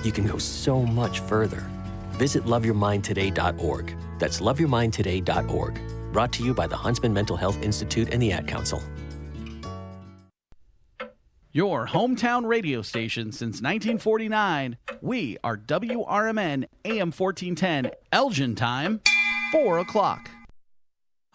you can go so much further. Visit loveyourmindtoday.org. That's loveyourmindtoday.org. Brought to you by the Huntsman Mental Health Institute and the Ad Council. Your hometown radio station since 1949. We are WRMN AM 1410, Elgin time, 4 o'clock.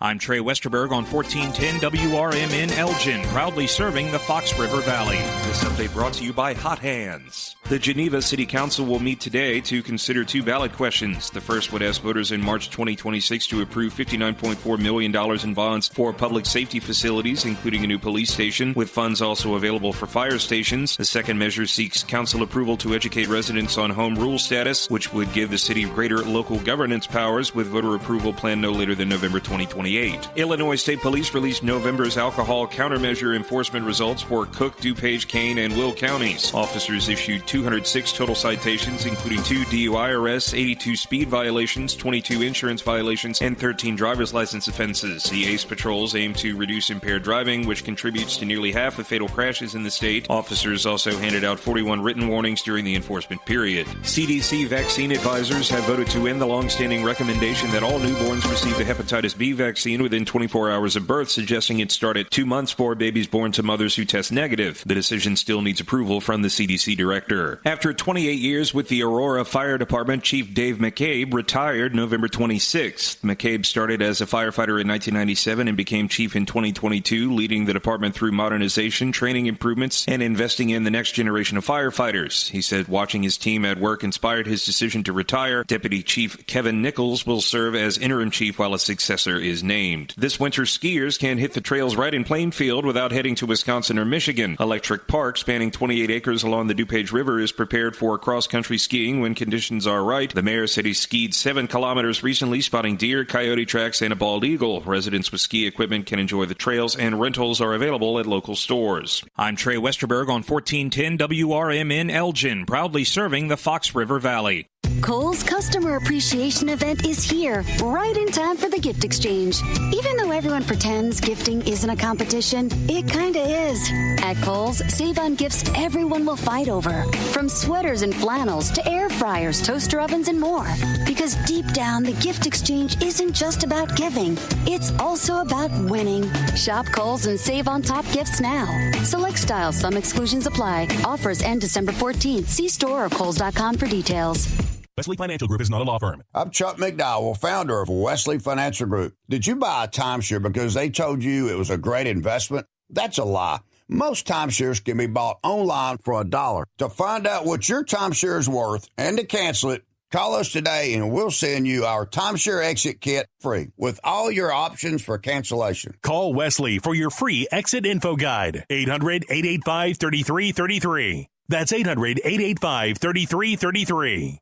I'm Trey Westerberg on 1410 WRMN Elgin, proudly serving the Fox River Valley. This update brought to you by Hot Hands. The Geneva City Council will meet today to consider two ballot questions. The first would ask voters in March 2026 to approve $59.4 million in bonds for public safety facilities, including a new police station, with funds also available for fire stations. The second measure seeks council approval to educate residents on home rule status, which would give the city greater local governance powers, with voter approval planned no later than November 2028. Illinois State Police released November's alcohol countermeasure enforcement results for Cook, DuPage, Kane, and Will counties. Officers issued 206 total citations, including 2 DUI arrests, 82 speed violations, 22 insurance violations, and 13 driver's license offenses. The ACE patrols aim to reduce impaired driving, which contributes to nearly half of fatal crashes in the state. Officers also handed out 41 written warnings during the enforcement period. CDC vaccine advisors have voted to end the long-standing recommendation that all newborns receive the hepatitis B vaccine within 24 hours of birth, suggesting it start at 2 months for babies born to mothers who test negative. The decision still needs approval from the CDC director. After 28 years with the Aurora Fire Department, Chief Dave McCabe retired November 26th. McCabe started as a firefighter in 1997 and became chief in 2022, leading the department through modernization, training improvements, and investing in the next generation of firefighters. He said watching his team at work inspired his decision to retire. Deputy Chief Kevin Nichols will serve as interim chief while a successor is named. This winter, skiers can hit the trails right in Plainfield without heading to Wisconsin or Michigan. Electric Park, spanning 28 acres along the DuPage River, is prepared for cross-country skiing when conditions are right. The mayor said he skied 7 kilometers recently, spotting deer, coyote tracks, and a bald eagle. Residents with ski equipment can enjoy the trails, and rentals are available at local stores. I'm Trey Westerberg on 1410 WRMN Elgin, proudly serving the Fox River Valley. Kohl's Customer Appreciation Event is here, right in time for the gift exchange. Even though everyone pretends gifting isn't a competition, it kinda is. At Kohl's, save on gifts everyone will fight over. From sweaters and flannels to air fryers, toaster ovens, and more. Because deep down, the gift exchange isn't just about giving. It's also about winning. Shop Kohl's and save on top gifts now. Select styles, some exclusions apply. Offers end December 14th. See store or Kohls.com for details. Wesley Financial Group is not a law firm. I'm Chuck McDowell, founder of Wesley Financial Group. Did you buy a timeshare because they told you it was a great investment? That's a lie. Most timeshares can be bought online for $1. To find out what your timeshare is worth and to cancel it, call us today and we'll send you our timeshare exit kit free with all your options for cancellation. Call Wesley for your free exit info guide. 800-885-3333. That's 800-885-3333.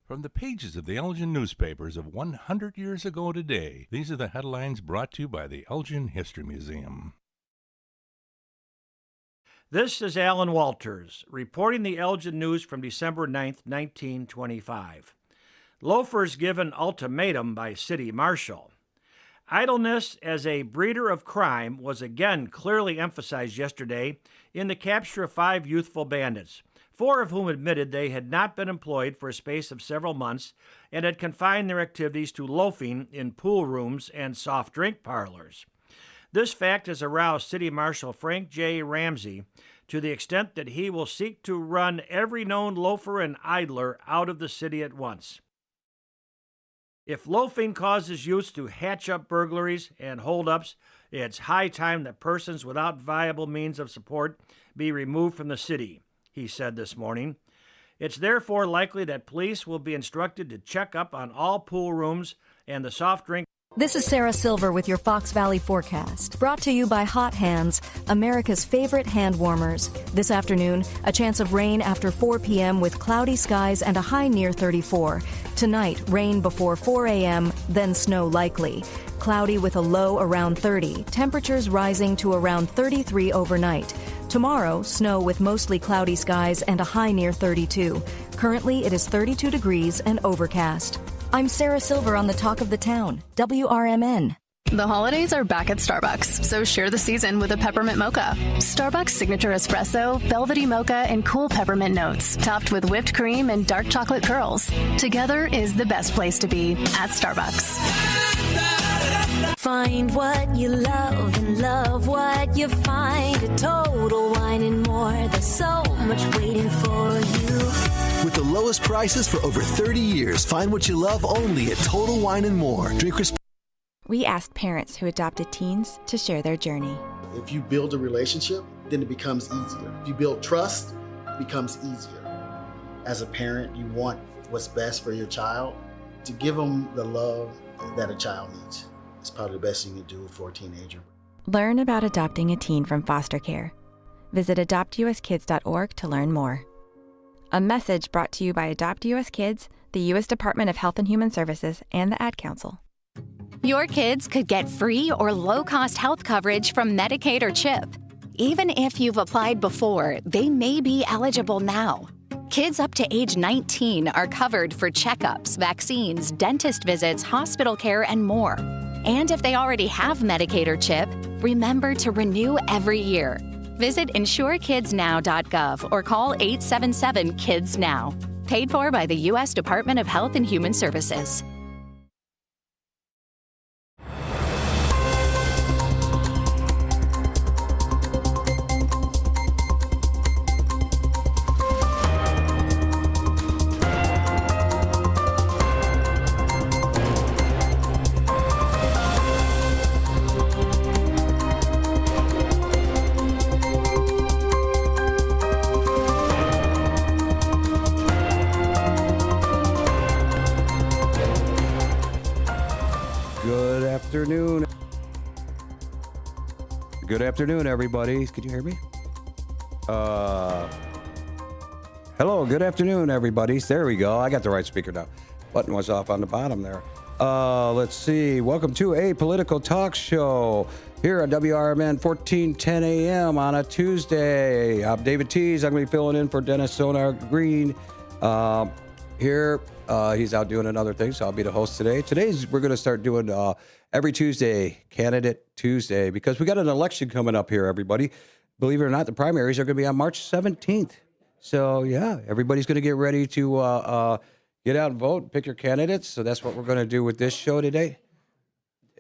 From the pages of the Elgin newspapers of 100 years ago today, these are the headlines brought to you by the Elgin History Museum. This is Alan Walters, reporting the Elgin news from December 9th, 1925. Loafers given ultimatum by City Marshal. Idleness as a breeder of crime was again clearly emphasized yesterday in the capture of 5 youthful bandits, 4 of whom admitted they had not been employed for a space of several months and had confined their activities to loafing in pool rooms and soft drink parlors. This fact has aroused City Marshal Frank J. Ramsey to the extent that he will seek to run every known loafer and idler out of the city at once. If loafing causes youths to hatch up burglaries and holdups, it's high time that persons without viable means of support be removed from the city, he said this morning. It's therefore likely that police will be instructed to check up on all pool rooms and the soft drink. This is Sarah Silver with your Fox Valley forecast, brought to you by Hot Hands, America's favorite hand warmers. This afternoon, a chance of rain after 4 p.m. with cloudy skies and a high near 34. Tonight, rain before 4 a.m., then snow likely. Cloudy with a low around 30, temperatures rising to around 33 overnight. Tomorrow, snow with mostly cloudy skies and a high near 32. Currently, it is 32 degrees and overcast. I'm Sarah Silver on the Talk of the Town, WRMN. The holidays are back at Starbucks, so share the season with a peppermint mocha. Starbucks signature espresso, velvety mocha, and cool peppermint notes, topped with whipped cream and dark chocolate curls. Together is the best place to be at Starbucks. Find what you love and love what you find. A Total Wine and More. There's so much waiting for you. With the lowest prices for over 30 years, find what you love only at Total Wine and More. Drink responsibly. We asked parents who adopted teens to share their journey. If you build a relationship, then it becomes easier. If you build trust, it becomes easier. As a parent, you want what's best for your child. To give them the love that a child needs is probably the best thing you can do for a teenager. Learn about adopting a teen from foster care. Visit adoptuskids.org to learn more. A message brought to you by Adopt US Kids, the U.S. Department of Health and Human Services, and the Ad Council. Your kids could get free or low-cost health coverage from Medicaid or CHIP. Even if you've applied before, they may be eligible now. Kids up to age 19 are covered for checkups, vaccines, dentist visits, hospital care, and more. And if they already have Medicaid or CHIP, remember to renew every year. Visit insurekidsnow.gov or call 877-KIDS-NOW. Paid for by the U.S. Department of Health and Human Services. Good afternoon, everybody. Could you hear me? Hello, good afternoon, everybody. There we go. I got the right speaker now. Button was off on the bottom there. Let's see. Welcome to a political talk show here on WRMN 1410 AM on a Tuesday. I'm David Tees. I'm going to be filling in for Dennis Sonar Green here. He's out doing another thing, so I'll be the host today. We're going to start doing every Tuesday, Candidate Tuesday, because we got an election coming up here, everybody. Believe it or not, the primaries are going to be on March 17th. So, yeah, everybody's going to get ready to get out and vote, pick your candidates. So that's what we're going to do with this show today.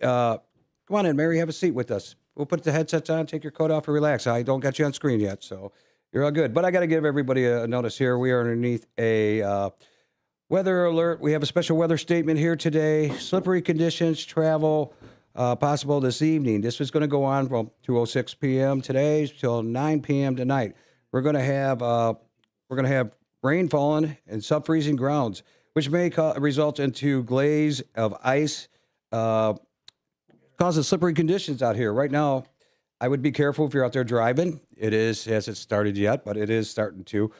Come on in, Mary, have a seat with us. We'll put the headsets on, take your coat off, and relax. I don't got you on screen yet, so you're all good. But I got to give everybody a notice here. We are underneath a weather alert. We have a special weather statement here today. Slippery conditions, travel possible this evening. This is going to go on from 2:06 p.m. today till 9 p.m. tonight. We're going to have rain falling and sub-freezing grounds, which may result into glaze of ice, causing slippery conditions out here. Right now, I would be careful if you're out there driving. It hasn't started yet, but it is starting to.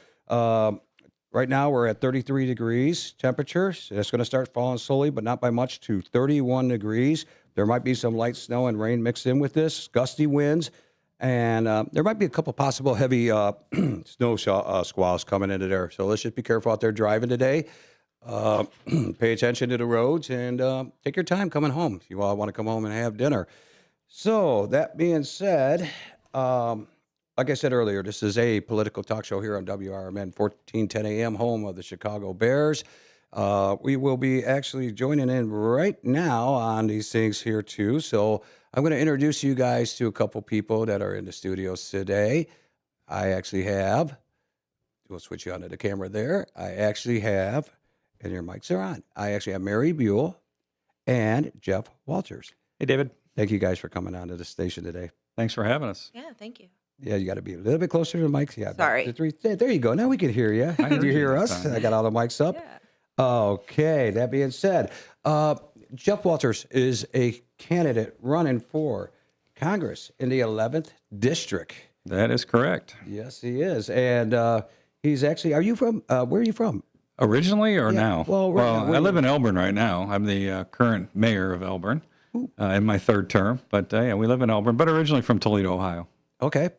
Right now, we're at 33 degrees temperature. So it's going to start falling slowly, but not by much, to 31 degrees. There might be some light snow and rain mixed in with this, gusty winds, and there might be a couple possible heavy snow squalls coming into there. So let's just be careful out there driving today. Pay attention to the roads and take your time coming home if you all want to come home and have dinner. So that being said, like I said earlier, this is a political talk show here on WRMN 1410 AM, home of the Chicago Bears. We will be actually joining in right now on these things here too. So I'm going to introduce you guys to a couple people that are in the studios today. I actually have, we'll switch you onto the camera there. I actually have, and your mics are on. I actually have Mary Buell and Jeff Walters. Hey, David. Thank you guys for coming on to the station today. Thanks for having us. Yeah, thank you. Yeah, you got to be a little bit closer to the mics. Yeah, sorry. There you go. Now we can hear you. Can you hear us? I got all the mics up. Yeah. Okay. That being said, Jeff Walters is a candidate running for Congress in the 11th District. That is correct. Yes, he is. And he's actually, are you from, where are you from? Originally or now? Well, I live in Elgin right now. I'm the current mayor of Elgin in my third term. But yeah, we live in Elgin, but originally from Toledo, Ohio. Okay.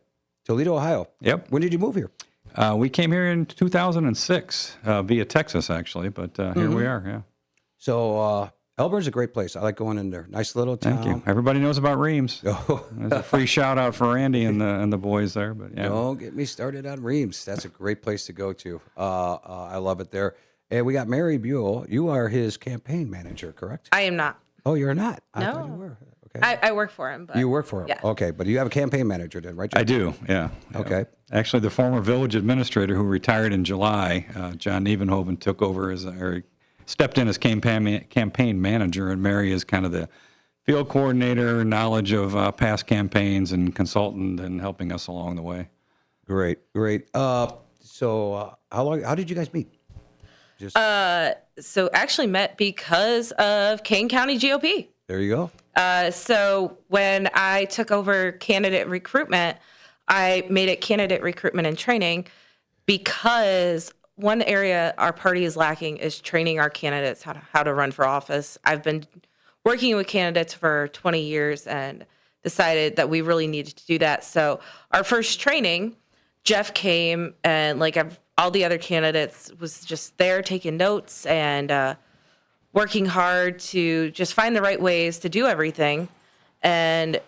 Toledo, Ohio. Yep. When did you move here? We came here in 2006 via Texas, actually, but here we are, yeah. So Elburn's a great place. I like going in there. Nice little town. Thank you. Everybody knows about Reams. There's a free shout out for Randy and the boys there. But yeah. Don't get me started on Reams. That's a great place to go to. I love it there. And we got Mary Buell. You are his campaign manager, correct? I am not. Oh, you're not? I No. thought you were. Okay. I work for him. But You work for him? Yeah. Okay, but you have a campaign manager then, right, John? I do, yeah. Okay. Actually, the former village administrator who retired in July, John Nevenhoven, took over or stepped in as campaign manager, and Mary is kind of the field coordinator, knowledge of past campaigns, and consultant, and helping us along the way. Great. So how did you guys meet? So actually met because of Kane County GOP. There you go. So when I took over candidate recruitment, I made it candidate recruitment and training because one area our party is lacking is training our candidates how to run for office. I've been working with candidates for 20 years and decided that we really needed to do that. So our first training, Jeff came and all the other candidates was just there taking notes and working hard to just find the right ways to do everything. And,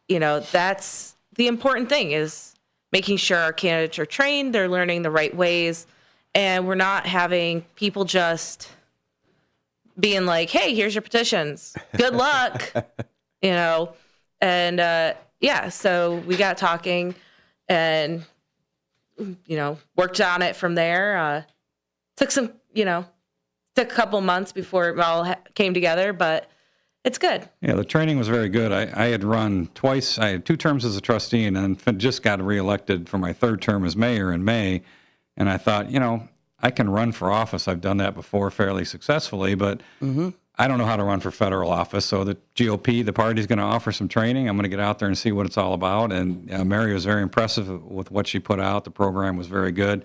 that's the important thing is making sure our candidates are trained, they're learning the right ways, and we're not having people just being like, hey, here's your petitions. Good luck, And, so we got talking and, worked on it from there. Took a couple months before it all came together, but it's good. Yeah, the training was very good. I had run twice. I had 2 terms as a trustee and then just got reelected for my 3rd term as mayor in May. And I thought, I can run for office. I've done that before fairly successfully, but I don't know how to run for federal office. So the GOP, the party, is going to offer some training. I'm going to get out there and see what it's all about. And Mary was very impressive with what she put out. The program was very good.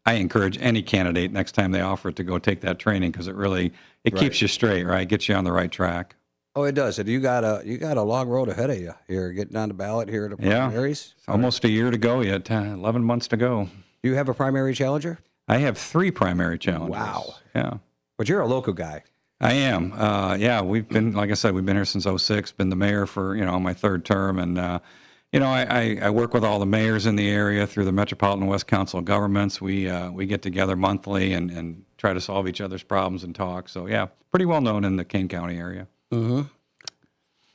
I encourage any candidate next time they offer it to go take that training because it keeps you straight, right? Gets you on the right track. Oh, it does. And you got a long road ahead of you here, getting on the ballot here at the primaries. Almost a year to go yet. 11 months to go. Do you have a primary challenger? I have 3 primary challengers. Wow. Yeah. But you're a local guy. I am. We've been, like I said, we've been here since 2006. Been the mayor for my 3rd term, and I work with all the mayors in the area through the Metropolitan West Council of Governments. We get together monthly and try to solve each other's problems and talk. So yeah, pretty well known in the Kane County area. Mm-hmm.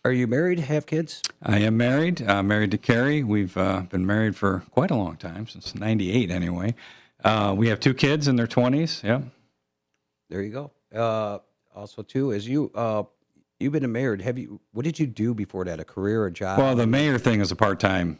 Are you married? Have kids? I am married. Married to Carrie. We've been married for quite a long time, since '98 anyway. We have 2 kids in their 20s. Yeah. There you go. Also, too, as you've been married, what did you do before that? A career, a job? Well, the mayor thing is a part-time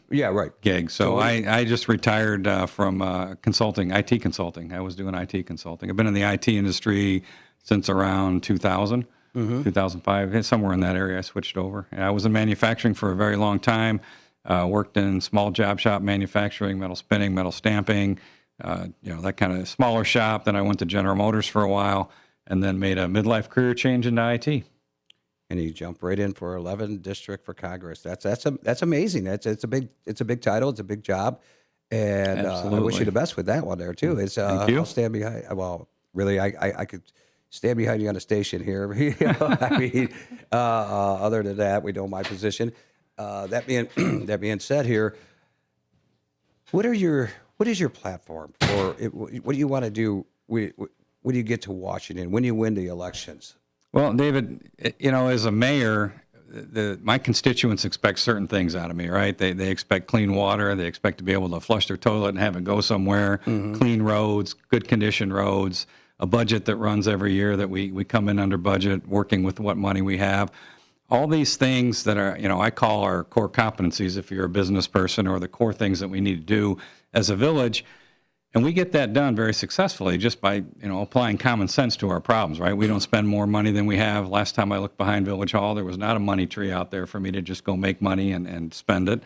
gig. So I just retired from consulting, IT consulting. I was doing IT consulting. I've been in the IT industry since around 2000, 2005, somewhere in that area. I switched over. I was in manufacturing for a very long time, worked in small job shop manufacturing, metal spinning, metal stamping, that kind of smaller shop. Then I went to General Motors for a while and then made a midlife career change into IT. And you jump right in for 11th district for Congress. That's amazing. It's a big title. It's a big job, and I wish you the best with that one there too. Thank you. I'll stand behind. Well, really, I could stand behind you on the station here. Other than that, we know my position. That being said, here, what is your platform for it? What do you want to do? When you get to Washington, when you win the elections? Well, David, as a mayor, my constituents expect certain things out of me, right? They expect clean water. They expect to be able to flush their toilet and have it go somewhere, clean roads, good condition roads, a budget that runs every year that we come in under budget, working with what money we have. All these things that are, I call our core competencies if you're a business person, or the core things that we need to do as a village. And we get that done very successfully just by, applying common sense to our problems, right? We don't spend more money than we have. Last time I looked behind Village Hall, there was not a money tree out there for me to just go make money and spend it.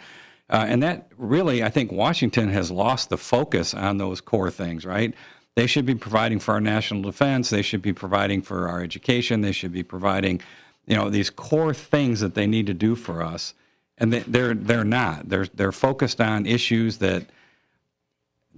And that really, I think Washington has lost the focus on those core things, right? They should be providing for our national defense. They should be providing for our education. They should be providing, these core things that they need to do for us. And they're not. They're focused on issues that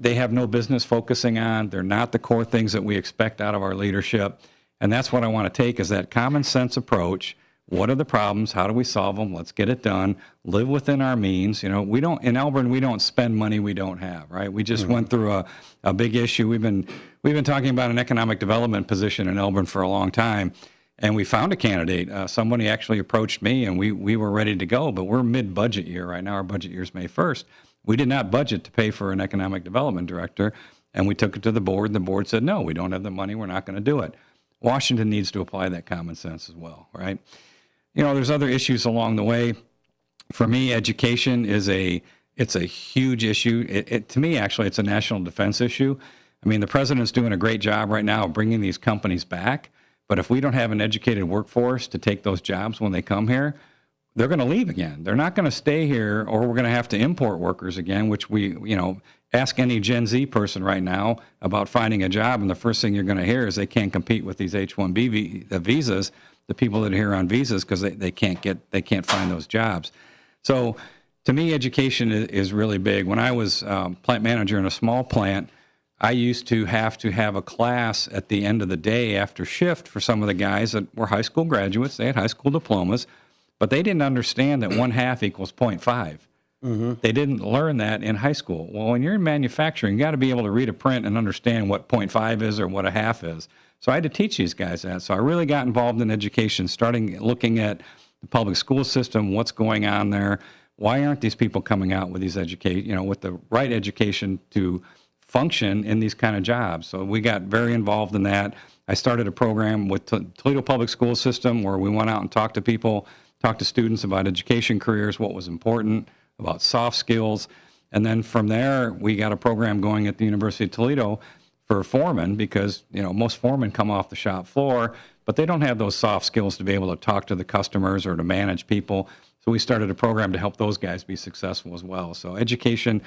they have no business focusing on. They're not the core things that we expect out of our leadership. And that's what I want to take is that common sense approach. What are the problems? How do we solve them? Let's get it done. Live within our means. In Elburn, we don't spend money we don't have, right? We just went through a big issue. We've been talking about an economic development position in Elburn for a long time, and we found a candidate. Somebody actually approached me, and we were ready to go, but we're mid-budget year right now. Our budget year is May 1st. We did not budget to pay for an economic development director, and we took it to the board, and the board said, no, we don't have the money. We're not going to do it. Washington needs to apply that common sense as well, right? There's other issues along the way. For me, education it's a huge issue. To me, actually, it's a national defense issue. I mean, the president's doing a great job right now of bringing these companies back. But if we don't have an educated workforce to take those jobs when they come here, they're going to leave again. They're not going to stay here, or we're going to have to import workers again, which ask any Gen Z person right now about finding a job, and the first thing you're going to hear is they can't compete with these H-1B visas, the people that are here on visas, because they can't find those jobs. So to me, education is really big. When I was plant manager in a small plant, I used to have a class at the end of the day after shift for some of the guys that were high school graduates. They had high school diplomas, but they didn't understand that 1/2 equals 0.5. They didn't learn that in high school. Well, when you're in manufacturing, you got to be able to read a print and understand what 0.5 is or what 1/2 is. So I had to teach these guys that. So I really got involved in education, starting looking at the public school system, what's going on there. Why aren't these people coming out with these with the right education to function in these kind of jobs? So we got very involved in that. I started a program with Toledo Public School System where we went out and talked to people, talked to students about education careers, what was important, about soft skills. And then from there, we got a program going at the University of Toledo for foremen because, most foremen come off the shop floor, but they don't have those soft skills to be able to talk to the customers or to manage people. So we started a program to help those guys be successful as well. So education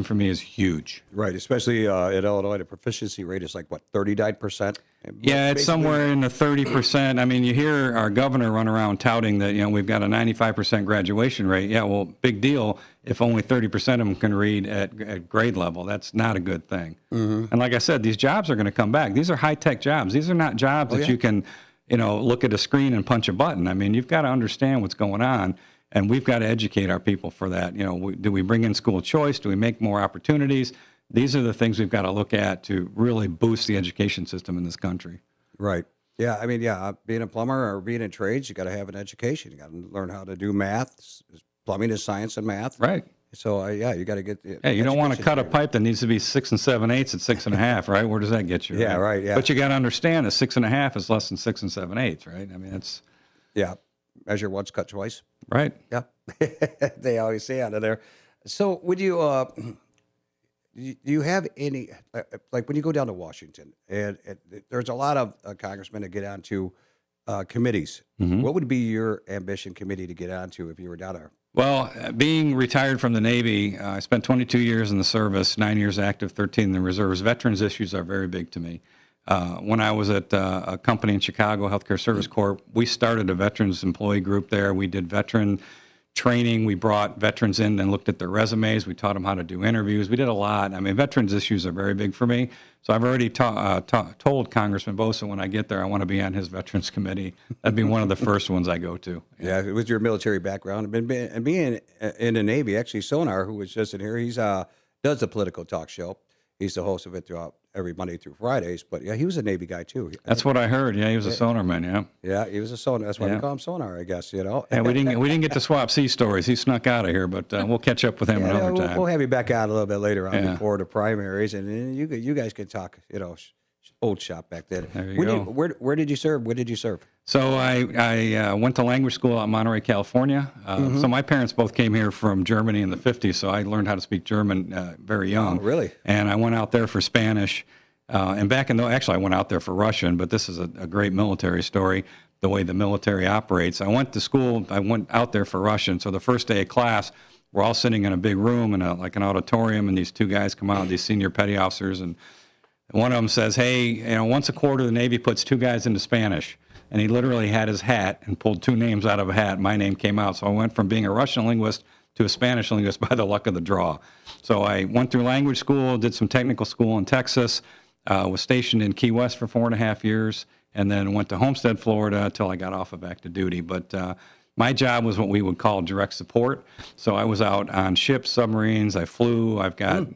for me is huge. Right, especially in Illinois, the proficiency rate is 39%? Yeah, it's somewhere in the 30%. I mean, you hear our governor run around touting that, we've got a 95% graduation rate. Yeah, well, big deal if only 30% of them can read at grade level. That's not a good thing. And like I said, these jobs are going to come back. These are high-tech jobs. These are not jobs that you can look at a screen and punch a button. I mean, you've got to understand what's going on, and we've got to educate our people for that. Do we bring in school choice? Do we make more opportunities? These are the things we've got to look at to really boost the education system in this country. Right. Yeah. I mean, being a plumber or being in trades, you got to have an education. You got to learn how to do math. Plumbing is science and math. Right. So, you got to get. You don't want to cut a pipe that needs to be 6 7/8 at 6 1/2, right? Where does that get you? Yeah, right. Yeah. But you got to understand that 6 1/2 is less than 6 7/8, right? I mean, it's. Yeah. Measure once, cut twice. Right. Yeah. They always say out of there. So, would you? Do you have any, when you go down to Washington, and there's a lot of congressmen that get onto committees. What would be your ambition committee to get onto if you were down there? Well, being retired from the Navy, I spent 22 years in the service, 9 years active, 13 in the reserves. Veterans issues are very big to me. When I was at a company in Chicago, Healthcare Service Corp, we started a veterans employee group there. We did veteran training. We brought veterans in and looked at their resumes. We taught them how to do interviews. We did a lot. I mean, veterans issues are very big for me. So I've already told Congressman Bosa when I get there, I want to be on his veterans committee. That'd be one of the first ones I go to. Yeah, with your military background and being in the Navy, actually, Sonar, who was just in here, he's does the political talk show. He's the host of it throughout every Monday through Fridays. But yeah, he was a Navy guy too. That's what I heard. Yeah, he was a sonar man. Yeah. Yeah, he was a sonar. That's why we call him Sonar, I guess. And we didn't get to swap sea stories. He snuck out of here, but we'll catch up with him another time. We'll have you back out a little bit later on before the primaries, and then you guys can talk. Old shop back then. There you go. Where did you serve? Where did you serve? So I went to language school out in Monterey, California. So my parents both came here from Germany in the 50s, so I learned how to speak German very young. Oh, really? And I went out there for Spanish. And actually I went out there for Russian, but this is a great military story, the way the military operates. I went to school, I went out there for Russian. So the first day of class, we're all sitting in a big room in like an auditorium, and these two guys come out, these senior petty officers, and one of them says, hey, once a quarter the Navy puts two guys into Spanish. And he literally had his hat and pulled two names out of a hat. My name came out. So I went from being a Russian linguist to a Spanish linguist by the luck of the draw. So I went through language school, did some technical school in Texas, was stationed in Key West for 4.5 years, and then went to Homestead, Florida, till I got off of active duty. But my job was what we would call direct support. So I was out on ships, submarines. I flew. I've got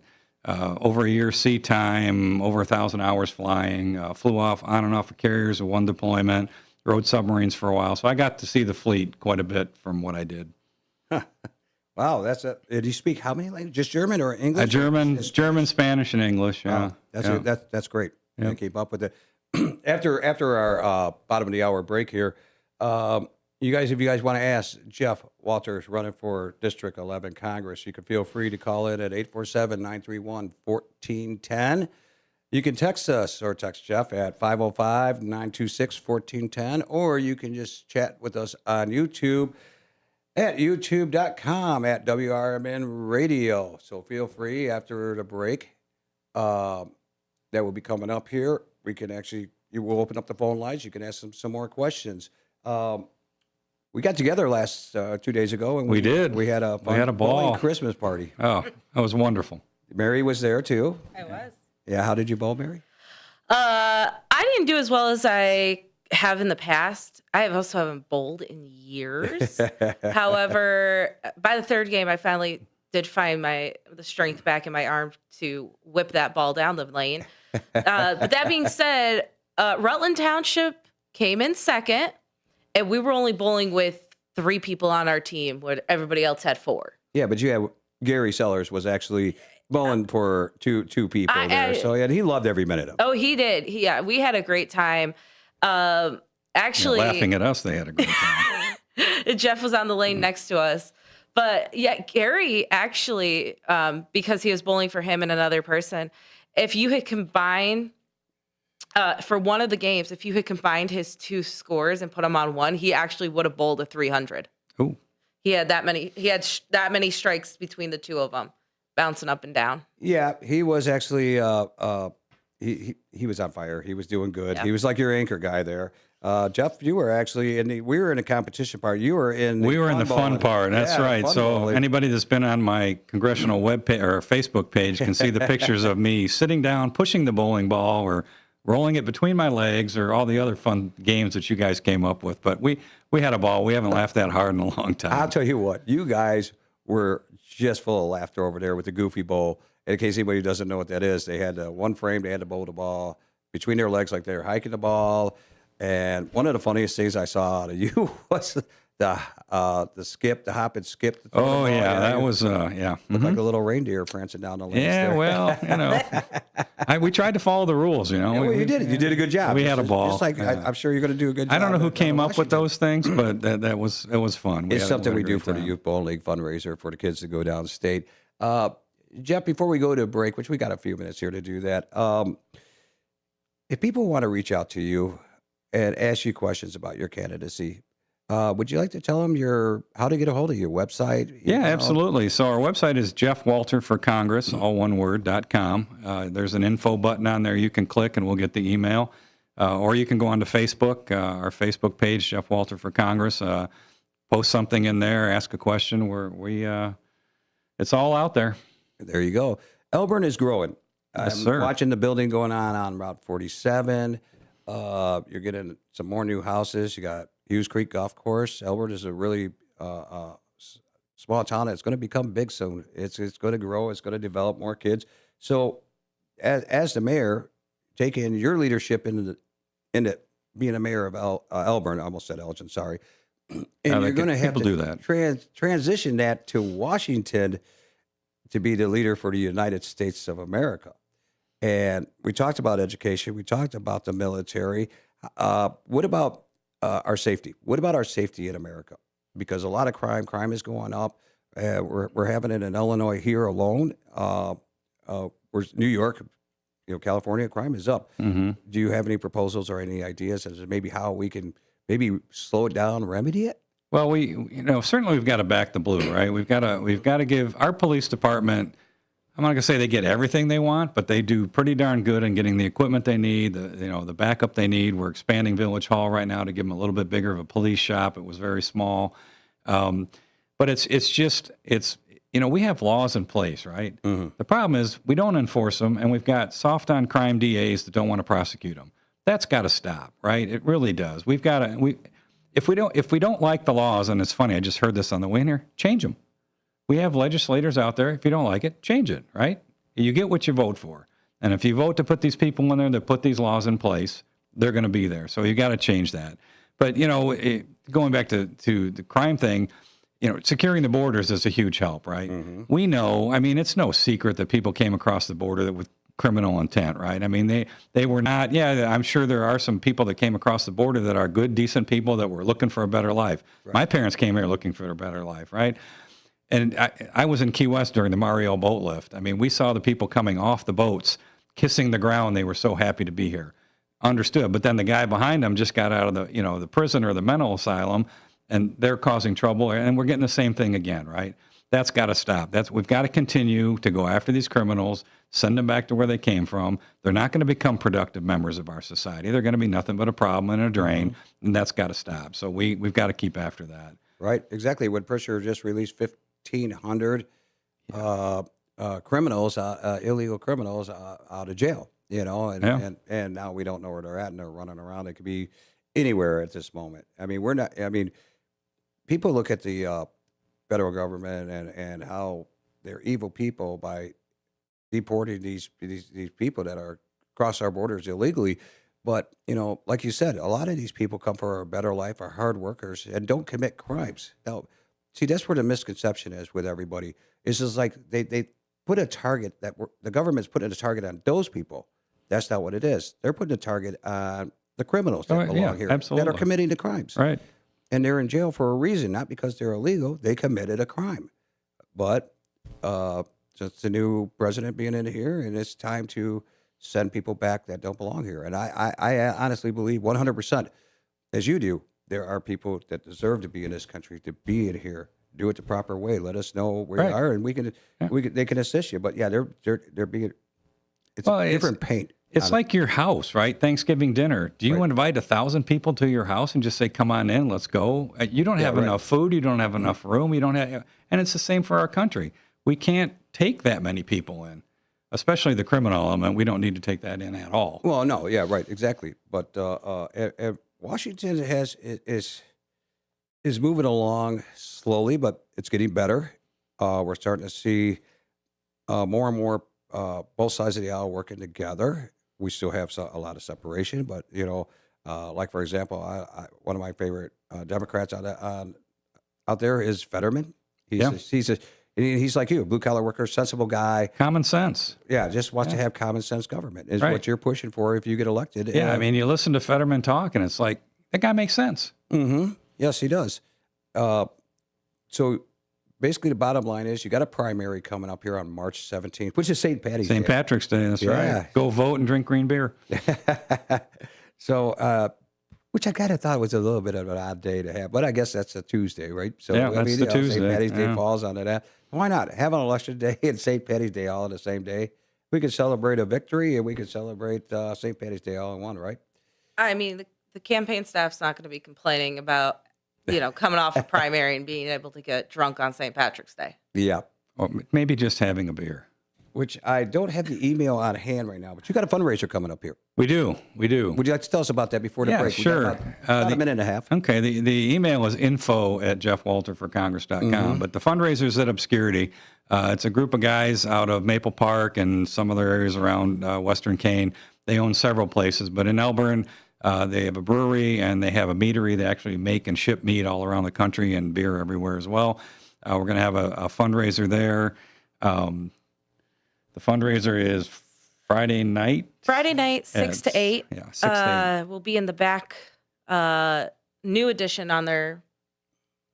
over a year sea time, over 1,000 hours flying. Flew off on and off of carriers of one deployment. Rode submarines for a while. So I got to see the fleet quite a bit from what I did. Wow, that's it. Did you speak how many languages? Just German or English? German, Spanish, and English. Yeah, that's great. Yeah. Keep up with it. After our bottom of the hour break here, if you guys want to ask Jeff Walters running for District 11 Congress, you can feel free to call in at 847-931-1410. You can text us or text Jeff at 505-926-1410, or you can just chat with us on YouTube at youtube.com at WRMN Radio. So feel free after the break that will be coming up here. We can you will open up the phone lines. You can ask them some more questions. We got together last 2 days ago, and we did. We had a ball Christmas party. Oh, that was wonderful. Mary was there too. I was. Yeah, how did you bowl, Mary? I didn't do as well as I have in the past. I also haven't bowled in years. However, by the third game, I finally did find the strength back in my arm to whip that ball down the lane. But that being said, Rutland Township came in second, and we were only bowling with 3 people on our team, where everybody else had 4. Yeah, but you had Gary Sellers was actually bowling for two people there. So yeah, he loved every minute of it. Oh, he did. We had a great time. Actually, laughing at us, they had a great time. Jeff was on the lane next to us. But yeah, Gary actually, because he was bowling for him and another person, if you had combined, for one of the games, if you had combined his 2 scores and put them on one, he actually would have bowled a 300. Ooh. He had that many strikes between the 2 of them, bouncing up and down. Yeah, he was actually, he was on fire. He was doing good. Yeah. He was like your anchor guy there. Jeff, you were actually we were in a competition part. You were in we were in the fun part. That's right. So anybody that's been on my congressional web page or Facebook page can see the pictures of me sitting down, pushing the bowling ball, or rolling it between my legs, or all the other fun games that you guys came up with. But we had a ball. We haven't laughed that hard in a long time. I'll tell you what, you guys were just full of laughter over there with the goofy bowl. In case anybody doesn't know what that is, they had one frame. They had to bowl the ball between their legs like they were hiking the ball. And one of the funniest things I saw out of you was the skip, the hop and skip. Oh, yeah, that was, yeah. Looked like a little reindeer prancing down the lane. Yeah, well, we tried to follow the rules, Yeah, well, you did it. You did a good job. We had a ball. Just like, I'm sure you're going to do a good job. I don't know who came up with those things, but it was fun. It's something we do for the Youth Bowling League fundraiser for the kids to go downstate. Jeff, before we go to break, which we got a few minutes here to do that, if people want to reach out to you and ask you questions about your candidacy, would you like to tell them how to get a hold of your website? Yeah, absolutely. So our website is jeffwalterforcongress, all one word, .com. There's an info button on there you can click and we'll get the email. Or you can go onto Facebook, our Facebook page, Jeff Walter for Congress. Post something in there, ask a question. It's all out there. There you go. Elgin is growing. Yes, sir. Watching the building going on Route 47. You're getting some more new houses. You got Hughes Creek Golf Course. Elgin is a really small town that's going to become big soon. It's going to grow. It's going to develop more kids. So, as the mayor, taking your leadership into being a mayor of Elgin, I almost said Elgin, sorry. And you're going to have to do that. Transition that to Washington to be the leader for the United States of America. And we talked about education. We talked about the military. What about our safety? What about our safety in America? Because a lot of crime is going up. We're having it in Illinois here alone. Where's New York? California, crime is up. Mm-hmm. Do you have any proposals or any ideas as to maybe how we can maybe slow it down, remedy it? Well, certainly we've got to back the blue, right? We've got to give our police department. I'm not going to say they get everything they want, but they do pretty darn good in getting the equipment they need, the backup they need. We're expanding Village Hall right now to give them a little bit bigger of a police shop. It was very small, but it's we have laws in place, right? Mm-hmm. The problem is we don't enforce them, and we've got soft on crime DAs that don't want to prosecute them. That's got to stop, right? It really does. We've got to. If we don't like the laws, and it's funny, I just heard this on the way in here, change them. We have legislators out there. If you don't like it, change it, right? You get what you vote for. And if you vote to put these people in there that put these laws in place, they're going to be there. So you got to change that. But, going back to the crime thing, securing the borders is a huge help, right? Mm-hmm. We know, it's no secret that people came across the border with criminal intent, right? They were not, I'm sure there are some people that came across the border that are good, decent people that were looking for a better life. Right. My parents came here looking for a better life, right? And I was in Key West during the Mario boat lift. We saw the people coming off the boats, kissing the ground. They were so happy to be here. Understood. But then the guy behind them just got out of the prison or the mental asylum, and they're causing trouble. And we're getting the same thing again, right? That's got to stop. We've got to continue to go after these criminals, send them back to where they came from. They're not going to become productive members of our society. They're going to be nothing but a problem and a drain, and that's got to stop. So we've got to keep after that. Right, exactly. When Pritzker just released 1,500 criminals, illegal criminals out of jail, and now we don't know where they're at, and they're running around. They could be anywhere at this moment. We're not. People look at the federal government and how they're evil people by deporting these people that are across our borders illegally. But like you said, a lot of these people come for a better life, are hard workers, and don't commit crimes. Now, see, that's where the misconception is with everybody. It's just like they put a target the government's putting a target on those people. That's not what it is. They're putting a target on the criminals that belong here, absolutely, that are committing the crimes. Right. And they're in jail for a reason, not because they're illegal. They committed a crime. But just the new president being in here, and it's time to send people back that don't belong here. And I honestly believe 100%, as you do, there are people that deserve to be in this country, to be in here. Do it the proper way. Let us know where you are, and they can assist you. But they're being. It's a different paint. It's like your house, right? Thanksgiving dinner. Do you invite 1,000 people to your house and just say, "Come on in, let's go"? You don't have enough food. You don't have enough room. You don't have, and it's the same for our country. We can't take that many people in, especially the criminal element. We don't need to take that in at all. Well, no, right, exactly. But Washington is moving along slowly, but it's getting better. We're starting to see more and more both sides of the aisle working together. We still have a lot of separation, but like for example, one of my favorite Democrats out there is Fetterman. He's like you, blue collar worker, sensible guy, common sense. Yeah, just wants to have common sense government is what you're pushing for if you get elected. Yeah, you listen to Fetterman talk, and it's like that guy makes sense. Mm-hmm. Yes, he does. So basically, the bottom line is you got a primary coming up here on March 17th, which is St. Patty's Day. St. Patrick's Day, that's right. Go vote and drink green beer. So, which I kind of thought was a little bit of an odd day to have, but I guess that's a Tuesday, right? So that's the Tuesday. St. Patty's Day falls onto that. Why not have an election day and St. Patty's Day all on the same day? We could celebrate a victory and we could celebrate St. Patty's Day all in one, right? The campaign staff's not going to be complaining about coming off a primary and being able to get drunk on St. Patrick's Day. Yeah. Or maybe just having a beer. Which I don't have the email on hand right now, but you got a fundraiser coming up here. We do. Would you like to tell us about that before the break? Sure. About a minute and a half. Okay. The email is info@jeffwalterforcongress.com. Mm-hmm. But the fundraiser's at Obscurity. It's a group of guys out of Maple Park and some other areas around Western Kane. They own several places, but in Elgin, they have a brewery and they have a meadery. They actually make and ship meat all around the country and beer everywhere as well. We're going to have a fundraiser there. The fundraiser is Friday night. 6 to 8. Yeah, 6 to 8. We'll be in the back, new addition on their...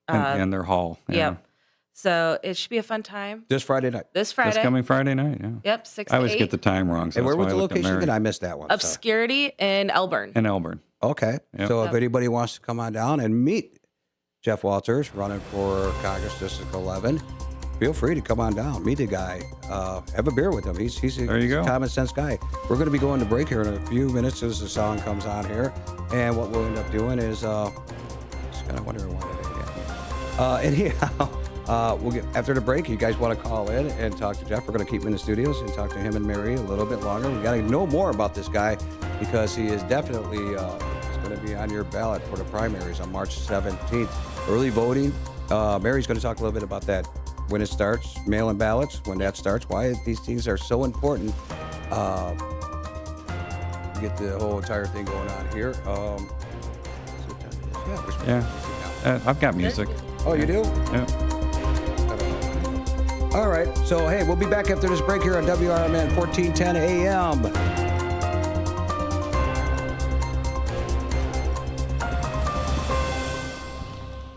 in their hall. Yeah. Yep. So it should be a fun time. This Friday night. This coming Friday night, yeah. Yep, 6 to 8. I always get the time wrong. So and where was the location? Did I miss that one? Obscurity in Elgin. In Elgin. Okay. Yep. So if anybody wants to come on down and meet Jeff Walters running for Congress District 11, feel free to come on down, meet the guy, have a beer with him. He's a common sense guy. We're going to be going to break here in a few minutes as the song comes on here. And what we'll end up doing is, just kind of wondering why today. Anyhow, We'll get after the break. You guys want to call in and talk to Jeff? We're going to keep him in the studios and talk to him and Mary a little bit longer. We got to know more about this guy because he is definitely going to be on your ballot for the primaries on March 17th. Early voting. Mary's going to talk a little bit about that when it starts, mail-in ballots, when that starts, why these things are so important. Get the whole entire thing going on here. I've got music. Oh, you do? Yeah. All right. So, hey, we'll be back after this break here on WRMN 1410 AM.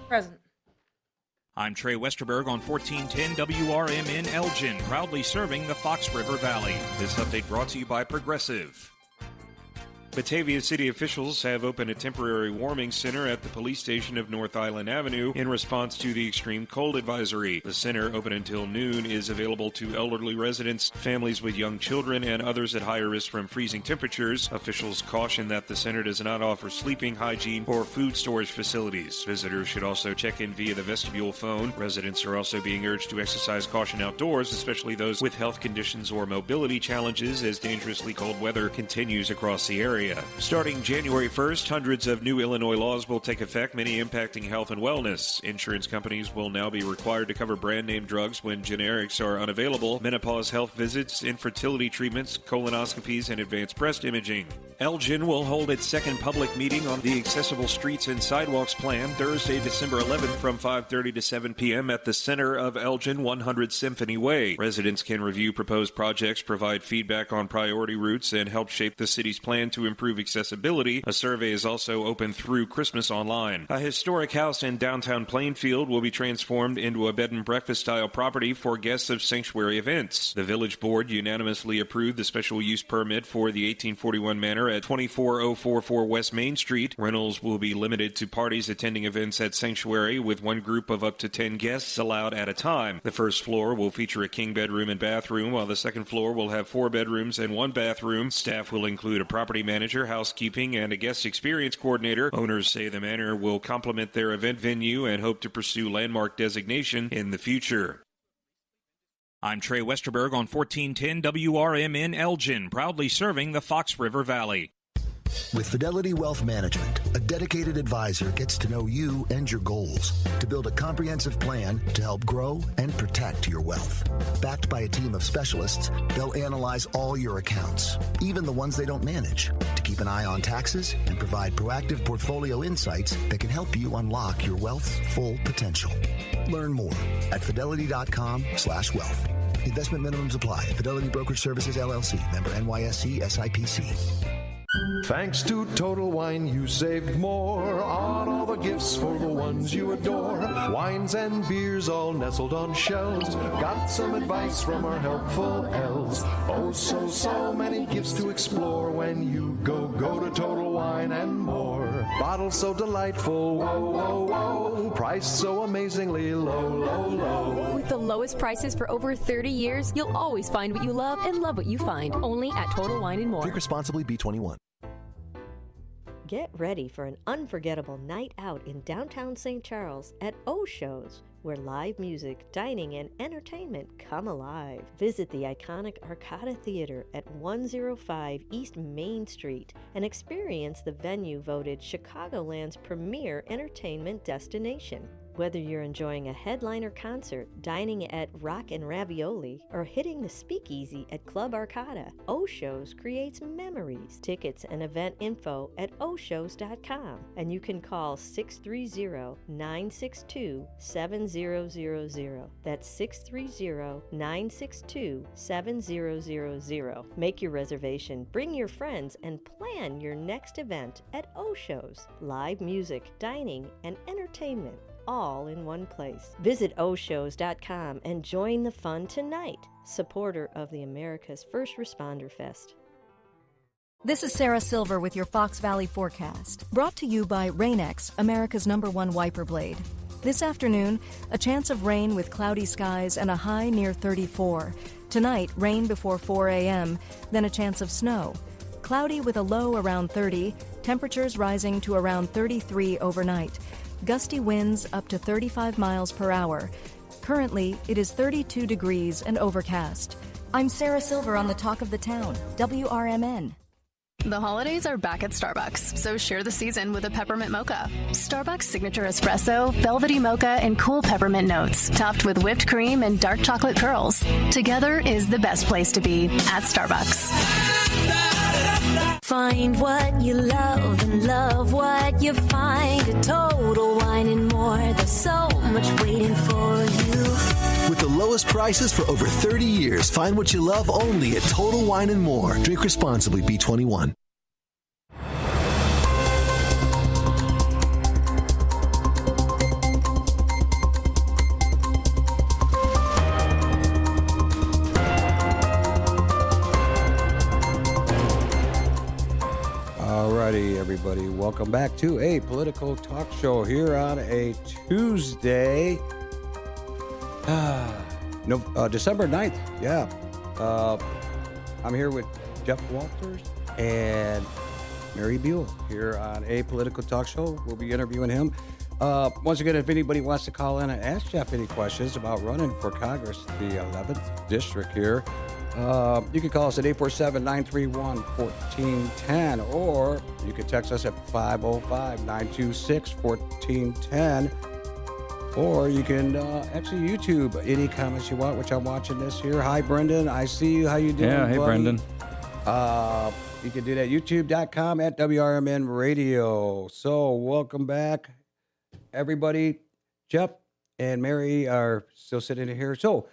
Present. I'm Trey Westerberg on 1410 WRMN Elgin, proudly serving the Fox River Valley. This update brought to you by Progressive. Batavia city officials have opened a temporary warming center at the police station of North Island Avenue in response to the extreme cold advisory. The center, open until noon, is available to elderly residents, families with young children, and others at higher risk from freezing temperatures. Officials caution that the center does not offer sleeping, hygiene, or food storage facilities. Visitors should also check in via the vestibule phone. Residents are also being urged to exercise caution outdoors, especially those with health conditions or mobility challenges, as dangerously cold weather continues across the area. Starting January 1st, hundreds of new Illinois laws will take effect, many impacting health and wellness. Insurance companies will now be required to cover brand-name drugs when generics are unavailable, menopause health visits, infertility treatments, colonoscopies, and advanced breast imaging. Elgin will hold its second public meeting on the Accessible Streets and Sidewalks Plan Thursday, December 11th from 5:30 to 7 p.m. at the center of Elgin, 100 Symphony Way. Residents can review proposed projects, provide feedback on priority routes, and help shape the city's plan to improve accessibility. A survey is also open through Christmas online. A historic house in downtown Plainfield will be transformed into a bed and breakfast style property for guests of sanctuary events. The village board unanimously approved the special use permit for the 1841 manor at 24044 West Main Street. Rentals will be limited to parties attending events at sanctuary, with one group of up to 10 guests allowed at a time. The first floor will feature a king bedroom and bathroom, while the second floor will have 4 bedrooms and 1 bathroom. Staff will include a property manager, housekeeping, and a guest experience coordinator. Owners say the manor will complement their event venue and hope to pursue landmark designation in the future. I'm Trey Westerberg on 1410 WRMN Elgin, proudly serving the Fox River Valley. With Fidelity Wealth Management, a dedicated advisor gets to know you and your goals to build a comprehensive plan to help grow and protect your wealth. Backed by a team of specialists, they'll analyze all your accounts, even the ones they don't manage, to keep an eye on taxes and provide proactive portfolio insights that can help you unlock your wealth's full potential. Learn more at fidelity.com/wealth. Investment minimums apply. Fidelity Brokerage Services, LLC. Member NYSE SIPC. Thanks to Total Wine, you saved more on all the gifts for the ones you adore. Wines and beers all nestled on shelves. Got some advice from our helpful elves. Oh, so many gifts to explore when you go to Total Wine and More. Bottles so delightful, whoa. Price so amazingly low. With the lowest prices for over 30 years, you'll always find what you love and love what you find. Only at Total Wine and More. Drink responsibly, B21. Get ready for an unforgettable night out in downtown St. Charles at O-Shows, where live music, dining, and entertainment come alive. Visit the iconic Arcada Theater at 105 East Main Street and experience the venue voted Chicagoland's premier entertainment destination. Whether you're enjoying a headliner concert, dining at Rock and Ravioli, or hitting the speakeasy at Club Arcada, O-Shows creates memories. Tickets and event info at oshows.com, and you can call 630-962-7000. That's 630-962-7000. Make your reservation, bring your friends, and plan your next event at O-Shows. Live music, dining, and entertainment, all in one place. Visit oshows.com and join the fun tonight. Supporter of the America's First Responder Fest. This is Sarah Silver with your Fox Valley forecast, brought to you by Rain-X, America's #1 wiper blade. This afternoon, a chance of rain with cloudy skies and a high near 34. Tonight, rain before 4 a.m., then a chance of snow. Cloudy with a low around 30, temperatures rising to around 33 overnight. Gusty winds up to 35 miles per hour. Currently, it is 32 degrees and overcast. I'm Sarah Silver on the Talk of the Town, WRMN. The holidays are back at Starbucks, so share the season with a peppermint mocha. Starbucks signature espresso, velvety mocha, and cool peppermint notes, topped with whipped cream and dark chocolate curls. Together is the best place to be at Starbucks. Find what you love and love what you find. A Total Wine and More. There's so much waiting for you. With the lowest prices for over 30 years, find what you love only at Total Wine and More. Drink responsibly, B21. Alrighty, everybody. Welcome back to a political talk show here on a Tuesday. December 9th. Yeah. I'm here with Jeff Walters and Mary Buell here on a political talk show. We'll be interviewing him. Once again, if anybody wants to call in and ask Jeff any questions about running for Congress, the 11th district here, you can call us at 847-931-1410, or you can text us at 505-926-1410, or you can actually YouTube any comments you want, which I'm watching this here. Hi, Brendan. I see you. How you doing, Yeah, hey, buddy? Brendan. You can do that, youtube.com at WRMN Radio. So welcome back, everybody. Jeff and Mary are still sitting in here. So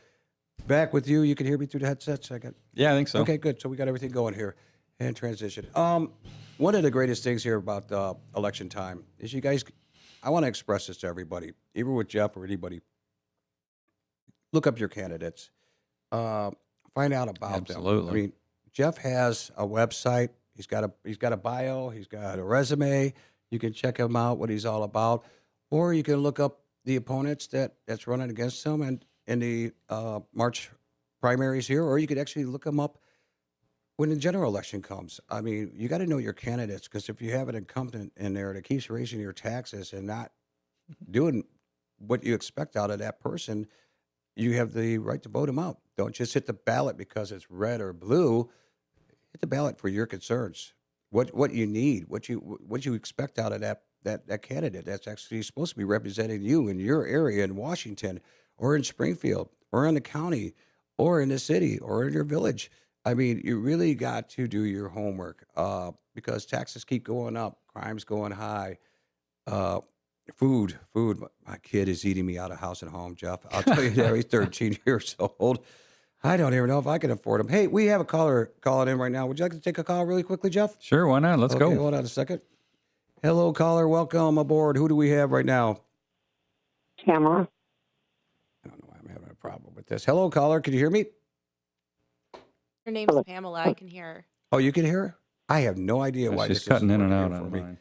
back with you. You can hear me through the headset second? Yeah, I think so. Okay, good. So we got everything going here and transition. One of the greatest things here about election time is you guys, I want to express this to everybody, even with Jeff or anybody. Look up your candidates. Find out about them. Absolutely. I mean, Jeff has a website. He's got a bio. He's got a resume. You can check him out, what he's all about. Or you can look up the opponents that's running against him and in the March primaries here, or you could actually look them up when the general election comes. I mean, you got to know your candidates, because if you have an incumbent in there that keeps raising your taxes and not doing what you expect out of that person, you have the right to vote him out. Don't just hit the ballot because it's red or blue. Hit the ballot for your concerns, what you need, what you expect out of that candidate that's actually supposed to be representing you in your area in Washington, or in Springfield, or in the county, or in the city, or in your village. I mean, you really got to do your homework, because taxes keep going up, crime's going high, food. My kid is eating me out of house and home, Jeff. I'll tell you that. He's 13 years old. I don't even know if I can afford him. Hey, we have a caller calling in right now. Would you like to take a call really quickly, Jeff? Sure, why not? Let's go. Hold on a second. Hello, caller. Welcome aboard. Who do we have right now? Pamela. I don't know why I'm having a problem with this. Hello, caller. Can you hear me? Her name's Pamela. I can hear her. Oh, you can hear her? I have no idea why She's this cutting is in and working out here on for me. mine.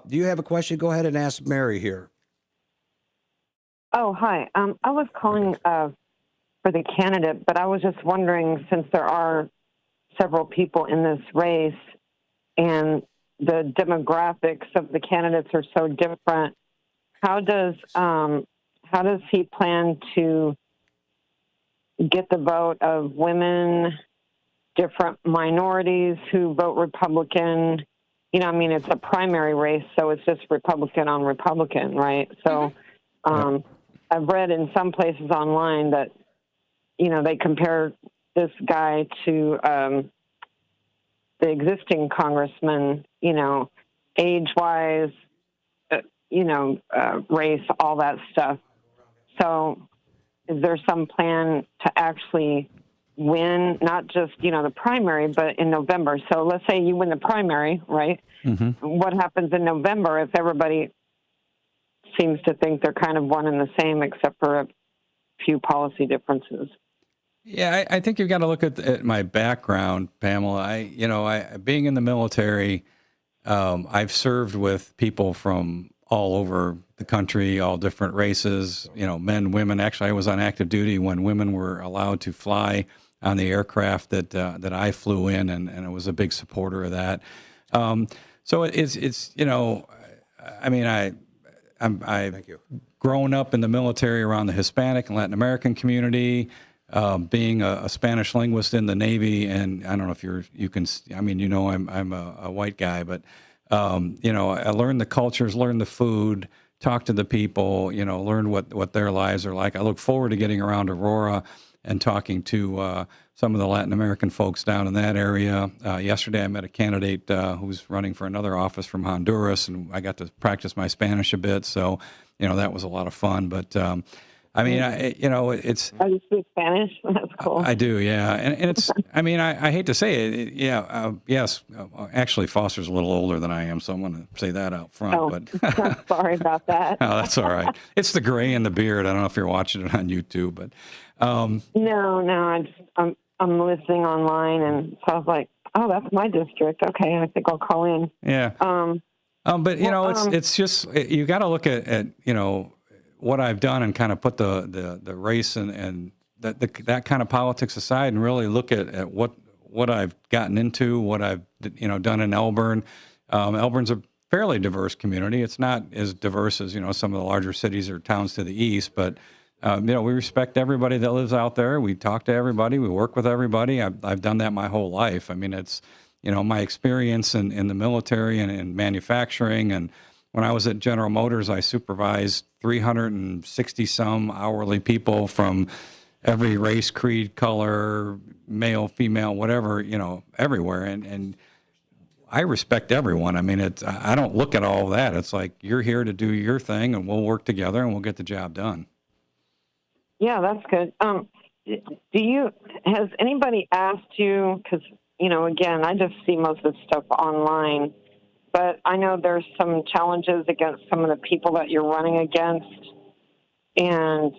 Do you have a question? Go ahead and ask Mary here. Oh, hi. I was calling for the candidate, but I was just wondering, since there are several people in this race and the demographics of the candidates are so different, how does he plan to get the vote of women, different minorities who vote Republican? You know, I mean, it's a primary race, so it's just Republican on Republican, right? So I've read in some places online that, you know, they compare this guy to the existing congressman, you know, age-wise, race, all that stuff. So is there some plan to actually win, not just, the primary, but in November? So let's say you win the primary, right? Mm-hmm. What happens in November if everybody seems to think they're kind of one and the same, except for a few policy differences? Yeah, I think you've got to look at my background, Pamela. I being in the military, I've served with people from all over the country, all different races, men, women. Actually, I was on active duty when women were allowed to fly on the aircraft that I flew in, and I was a big supporter of that. So it's I've grown up in the military around the Hispanic and Latin American community, being a Spanish linguist in the Navy, and I don't know if you can. I mean, I'm a white guy, but I learned the cultures, learned the food, talked to the people, learned what their lives are like. I look forward to getting around Aurora and talking to some of the Latin American folks down in that area. Yesterday, I met a candidate who's running for another office from Honduras, and I got to practice my Spanish a bit. So, that was a lot of fun. But I mean, it's. Oh, you speak Spanish? That's cool. I do, yeah, and it's. I mean, I hate to say it, yeah. Yes, actually, Foster's a little older than I am, so I'm going to say that out front. Oh, but I'm sorry about that. Oh, that's all right. It's the gray and the beard. I don't know if you're watching it on YouTube, but. No, I'm listening online, and so I was like, oh, that's my district. Okay, I think I'll call in. Yeah. But it's just you got to look at what I've done and kind of put the race and that kind of politics aside and really look at what I've gotten into, what I've done in Elgin. Elgin's a fairly diverse community. It's not as diverse as some of the larger cities or towns to the east, but. We respect everybody that lives out there. We talk to everybody. We work with everybody. I've done that my whole life. I mean, it's, my experience in the military and in manufacturing. And when I was at General Motors, I supervised 360 some hourly people from every race, creed, color, male, female, whatever, everywhere. And I respect everyone. I mean, I don't look at all of that. It's like, you're here to do your thing and we'll work together and we'll get the job done. Yeah, that's good. Has anybody asked you, because, again, I just see most of the stuff online, but I know there's some challenges against some of the people that you're running against. And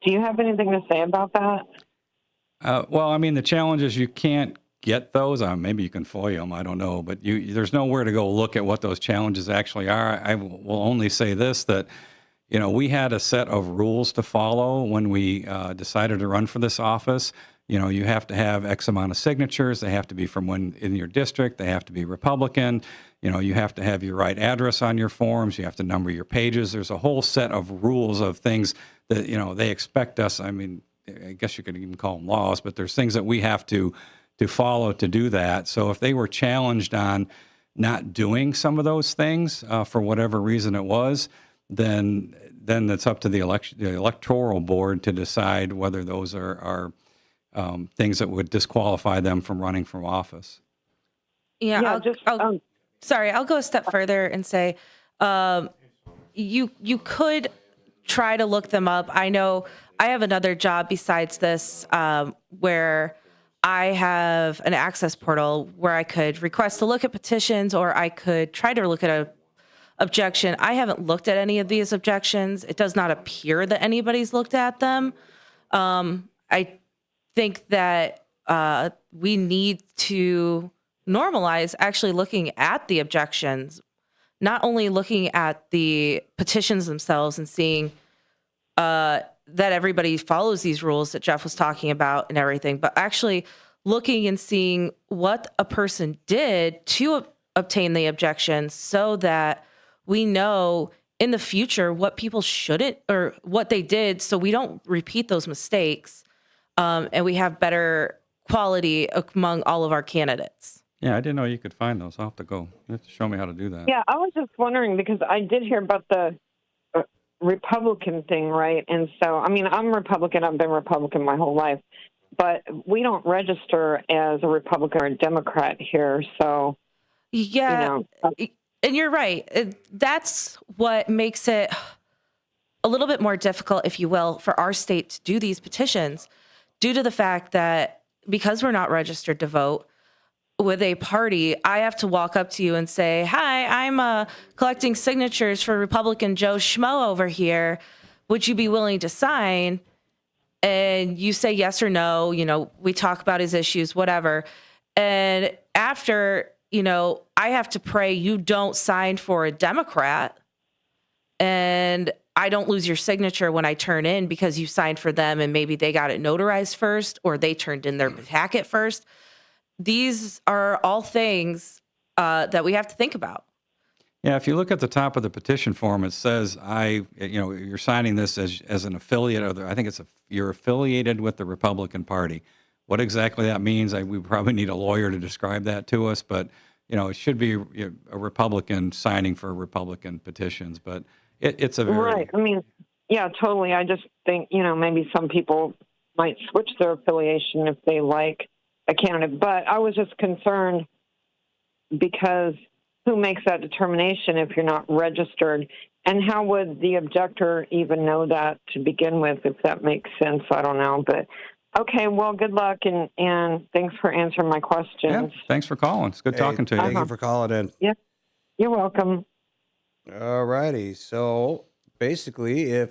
do you have anything to say about that? Well, I mean, the challenge is you can't get those. Maybe you can FOIA them. I don't know. But there's nowhere to go look at what those challenges actually are. I will only say this, that we had a set of rules to follow when we decided to run for this office. You have to have X amount of signatures. They have to be from in your district. They have to be Republican. You have to have your right address on your forms. You have to number your pages. There's a whole set of rules of things that, they expect us. I mean, I guess you could even call them laws, but there's things that we have to follow to do that. So if they were challenged on not doing some of those things for whatever reason it was, then it's up to the electoral board to decide whether those are things that would disqualify them from running for office. Yeah, I'll go a step further and say you could try to look them up. I know I have another job besides this where I have an access portal where I could request to look at petitions, or I could try to look at a objection. I haven't looked at any of these objections. It does not appear that anybody's looked at them. I think that we need to normalize actually looking at the objections, not only looking at the petitions themselves and seeing that everybody follows these rules that Jeff was talking about and everything, but actually looking and seeing what a person did to obtain the objection so that we know in the future what people shouldn't or what they did so we don't repeat those mistakes and we have better quality among all of our candidates. Yeah, I didn't know you could find those. I'll have to go. You have to show me how to do that. Yeah, I was just wondering because I did hear about the Republican thing, right? And so, I mean, I'm Republican. I've been Republican my whole life. But we don't register as a Republican or a Democrat here. So, yeah. And you're right. That's what makes it a little bit more difficult, if you will, for our state to do these petitions due to the fact that because we're not registered to vote with a party, I have to walk up to you and say, hi, I'm collecting signatures for Republican Joe Schmo over here. Would you be willing to sign? And you say yes or no. We talk about his issues, whatever. And after, I have to pray you don't sign for a Democrat and I don't lose your signature when I turn in because you signed for them and maybe they got it notarized first or they turned in their packet first. These are all things that we have to think about. Yeah, if you look at the top of the petition form, it says you're signing this as an affiliate, or I think you're affiliated with the Republican Party. What exactly that means, we probably need a lawyer to describe that to us, but it should be a Republican signing for Republican petitions. But it's a very right. I mean, yeah, totally. I just think maybe some people might switch their affiliation if they like a candidate, but I was just concerned because who makes that determination if you're not registered? And how would the objector even know that to begin with, if that makes sense? I don't know. But, okay, well, good luck, and thanks for answering my questions. Yeah, thanks for calling. It's good talking to you. Thank you for calling in. Yeah, you're welcome. All righty. So, basically, if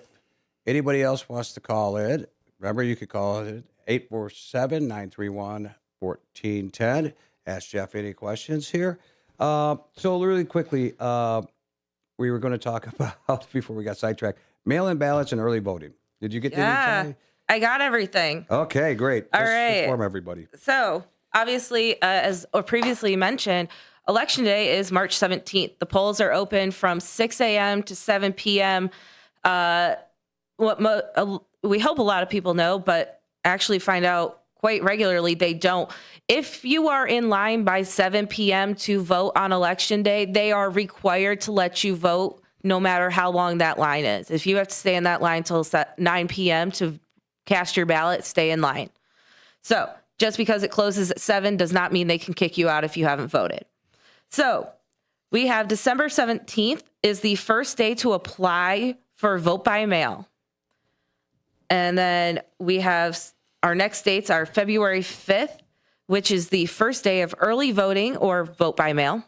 anybody else wants to call in, remember you could call it 847-931-1410. Ask Jeff any questions here. So really quickly, we were going to talk about, before we got sidetracked, mail-in ballots and early voting. Did you get that? I got everything. Okay, great. All Let's right. inform everybody. So, obviously, as previously mentioned, Election Day is March 17th. The polls are open from 6 a.m. to 7 p.m. We hope a lot of people know, but actually find out quite regularly they don't. If you are in line by 7 p.m. to vote on Election Day, they are required to let you vote no matter how long that line is. If you have to stay in that line till 9 p.m. to cast your ballot, stay in line. So just because it closes at 7 does not mean they can kick you out if you haven't voted. So we have December 17th is the first day to apply for vote by mail. And then we have our next dates are February 5th, which is the first day of early voting or vote by mail.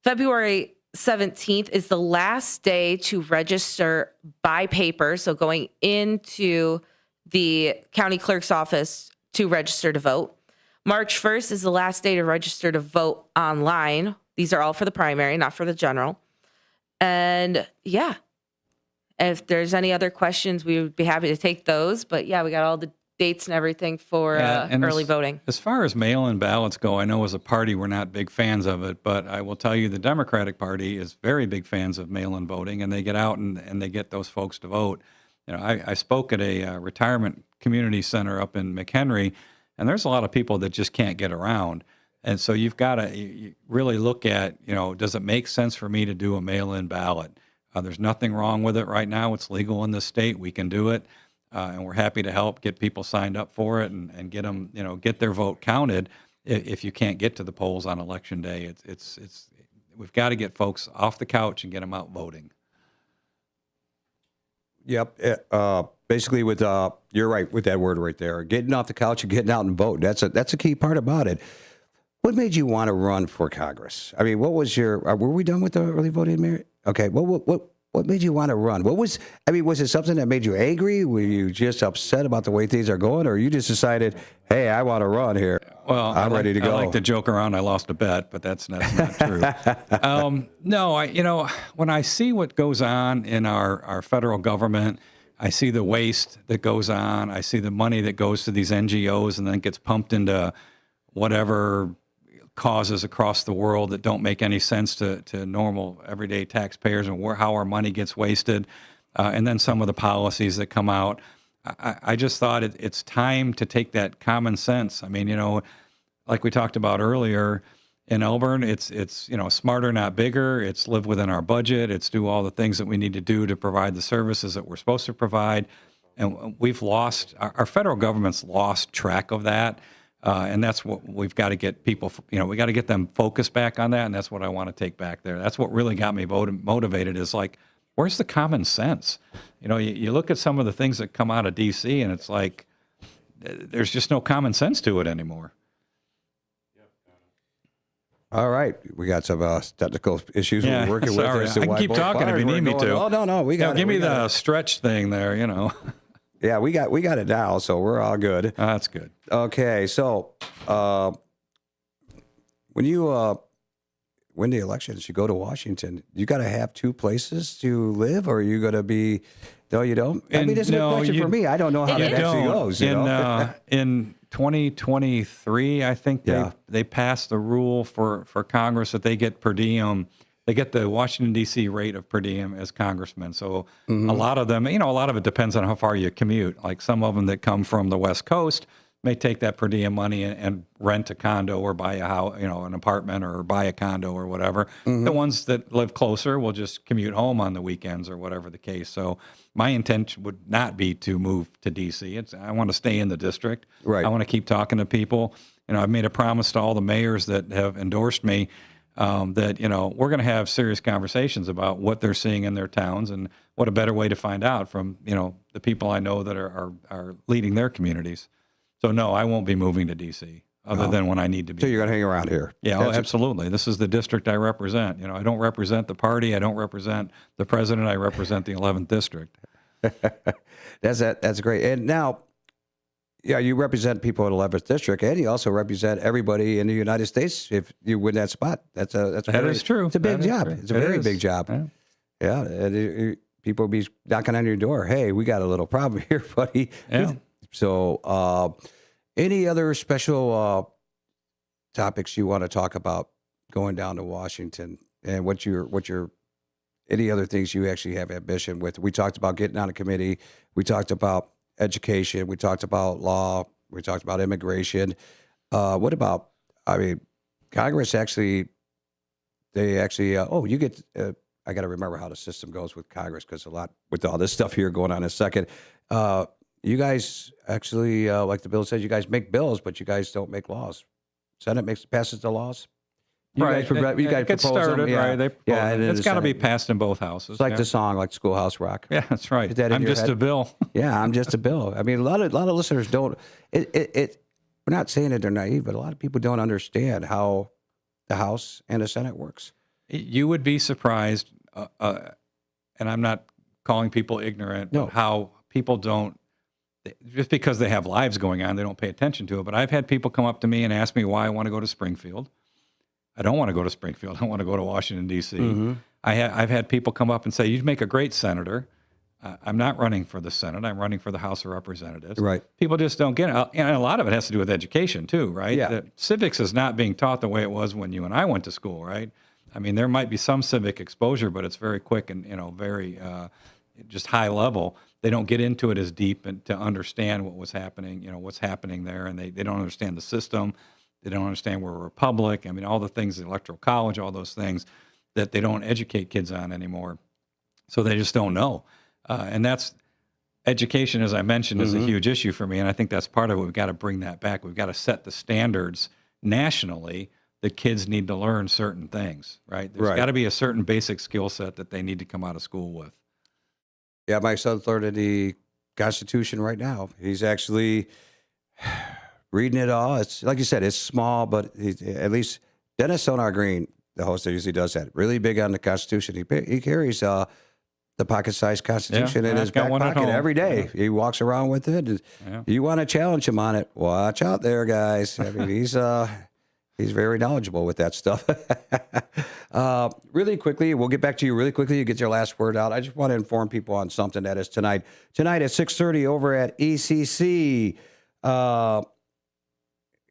February 17th is the last day to register by paper, so going into the county clerk's office to register to vote. March 1st is the last day to register to vote online. These are all for the primary, not for the general. And yeah, if there's any other questions, we would be happy to take those. But yeah, we got all the dates and everything for early voting. As far as mail-in ballots go, I know as a party we're not big fans of it, but I will tell you the Democratic Party is very big fans of mail-in voting, and they get out and they get those folks to vote. I spoke at a retirement community center up in McHenry, and there's a lot of people that just can't get around. And so you've got to really look at, does it make sense for me to do a mail-in ballot? There's nothing wrong with it right now. It's legal in this state. We can do it. And we're happy to help get people signed up for it and get them, get their vote counted. If you can't get to the polls on Election Day, we've got to get folks off the couch and get them out voting. Yep. Basically, you're right with that word right there. Getting off the couch and getting out and voting. That's a key part about it. What made you want to run for Congress? I mean, what was were we done with the early voting, Mary? Okay. What made you want to run? Was it something that made you angry? Were you just upset about the way things are going, or you just decided, hey, I want to run here? Well, I'm ready to go. I like to joke around. I lost a bet, but that's not true. No, when I see what goes on in our federal government, I see the waste that goes on. I see the money that goes to these NGOs and then gets pumped into whatever causes across the world that don't make any sense to normal everyday taxpayers, and how our money gets wasted, and then some of the policies that come out. I just thought it's time to take that common sense. I mean, like we talked about earlier, in Elgin, it's smarter, not bigger. It's live within our budget. It's do all the things that we need to do to provide the services that we're supposed to provide. And we've lost, our federal government's lost track of that. And that's what we've got to get people, we got to get them focused back on that. And that's what I want to take back there. That's what really got me motivated is like, where's the common sense? You look at some of the things that come out of D.C. and it's like, there's just no common sense to it anymore. All right. We got some technical issues we're working with. I can keep talking if you need me to. Oh, no. We got give me the stretch thing there, Yeah, we got it now, so we're all good. That's good. Okay, so when you win the elections, you go to Washington, you got to have two places to live, or are you going to be? No, you don't. It's a good question for me. I don't know how that actually goes. In 2023, I think they passed the rule for Congress that they get per diem they get the Washington, D.C. rate of per diem as congressmen. So a lot of them, a lot of it depends on how far you commute. Like some of them that come from the West Coast may take that per diem money and rent a condo or buy a house, an apartment or buy a condo or whatever. The ones that live closer will just commute home on the weekends or whatever the case. So my intention would not be to move to D.C. I want to stay in the district. Right. I want to keep talking to people. I've made a promise to all the mayors that have endorsed me that, we're going to have serious conversations about what they're seeing in their towns, and what a better way to find out from, the people I know that are leading their communities. So no, I won't be moving to D.C. other than when I need to be. So you're going to hang around here? Yeah, absolutely. This is the district I represent. I don't represent the party. I don't represent the president. I represent the 11th district. That's great. And now, you represent people in the 11th district, and you also represent everybody in the United States if you win that spot. That is true. It's a big job. It's a very big job. Yeah. And people will be knocking on your door. Hey, we got a little problem here, buddy. Yeah. So, any other special topics you want to talk about going down to Washington, and what your any other things you actually have ambition with? We talked about getting on a committee. We talked about education. We talked about law. We talked about immigration. What about? Congress actually. They actually. You get. I got to remember how the system goes with Congress, because a lot with all this stuff here going on in a second. You guys actually, like the bill says, you guys make bills, but you guys don't make laws. Senate passes the laws. You guys get started, them. Right? It's got to be passed in both houses. It's like the song, like Schoolhouse Rock. Yeah, that's right. I'm just a bill. Yeah, I'm just a bill. A lot of listeners don't. We're not saying that they're naive, but a lot of people don't understand how the House and the Senate works. You would be surprised, and I'm not calling people ignorant, but how people don't. Just because they have lives going on, they don't pay attention to it. But I've had people come up to me and ask me why I want to go to Springfield. I don't want to go to Springfield. I want to go to Washington, D.C. I've had people come up and say, "You'd make a great senator." I'm not running for the Senate. I'm running for the House of Representatives. Right. People just don't get it. And a lot of it has to do with education, too, right? Yeah. Civics is not being taught the way it was when you and I went to school, right? There might be some civic exposure, but it's very quick and, very just high level. They don't get into it as deep and to understand what was happening, what's happening there. And they don't understand the system. They don't understand we're a republic. All the things, the Electoral College, all those things that they don't educate kids on anymore. So they just don't know. And that's education, as I mentioned, is a huge issue for me. And I think that's part of it. We've got to bring that back. We've got to set the standards nationally that kids need to learn certain things, right? There's got to be a certain basic skill set that they need to come out of school with. Yeah, my son's learning the Constitution right now. He's actually reading it all. It's like you said, it's small, but at least Dennis Sonar Green, the host that usually does that, really big on the Constitution. He carries the pocket-sized Constitution in his back pocket every day. Yeah. He walks around with it. You want to challenge him on it? Watch out there, guys. He's very knowledgeable with that stuff. Really quickly, we'll get back to you really quickly. You get your last word out. I just want to inform people on something that is tonight. Tonight at 6:30 over at ECC.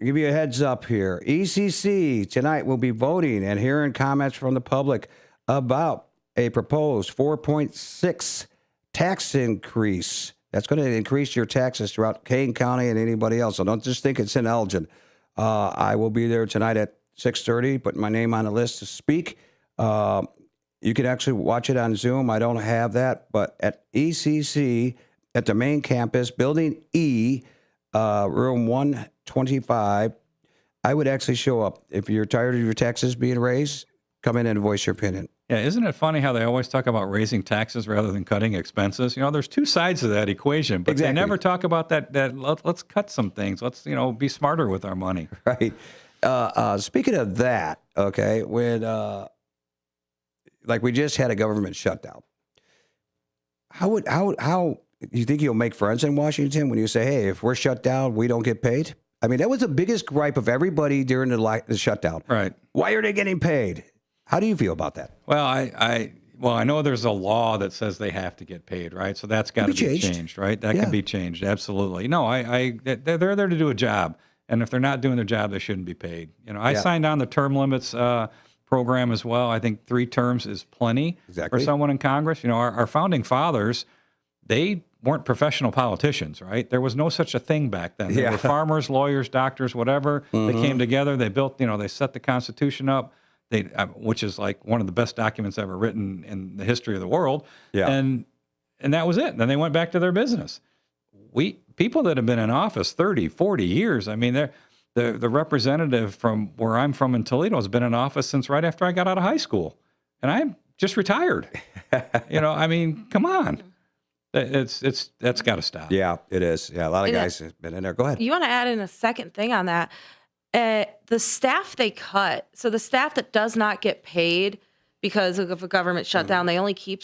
Give you a heads up here. ECC tonight will be voting and hearing comments from the public about a proposed 4.6 tax increase. That's going to increase your taxes throughout Kane County and anybody else. So don't just think it's in Elgin. I will be there tonight at 6:30, putting my name on the list to speak. You can actually watch it on Zoom. I don't have that, but at ECC, at the main campus, Building E, room 125, I would actually show up. If you're tired of your taxes being raised, come in and voice your opinion. Yeah, isn't it funny how they always talk about raising taxes rather than cutting expenses? There's two sides of that equation, but they never talk about that let's cut some things. Let's, be smarter with our money. Right. Speaking of that, okay, when like we just had a government shutdown, how you think you'll make friends in Washington when you say, hey, if we're shut down, we don't get paid? That was the biggest gripe of everybody during the shutdown. Right. Why are they getting paid? How do you feel about that? Well, I know there's a law that says they have to get paid, right? So that's got to be changed, right? That can be changed, absolutely. No, they're there to do a job, and if they're not doing their job, they shouldn't be paid. I signed on the term limits program as well. I think 3 terms is plenty for someone in Congress. You know, our founding fathers, they weren't professional politicians, right? There was no such a thing back then. They were farmers, lawyers, doctors, whatever. They came together. They built, you know, they set the Constitution up, which is like one of the best documents ever written in the history of the world. Yeah. And that was it. Then they went back to their business. People that have been in office 30, 40 years, I mean, the representative from where I'm from in Toledo has been in office since right after I got out of high school. And I'm just retired. You know, I mean, come on. That's got to stop. Yeah, it is. Yeah, a lot of guys have been in there. Go ahead. You want to add in a second thing on that? The staff they cut, so the staff that does not get paid because of a government shutdown, they only keep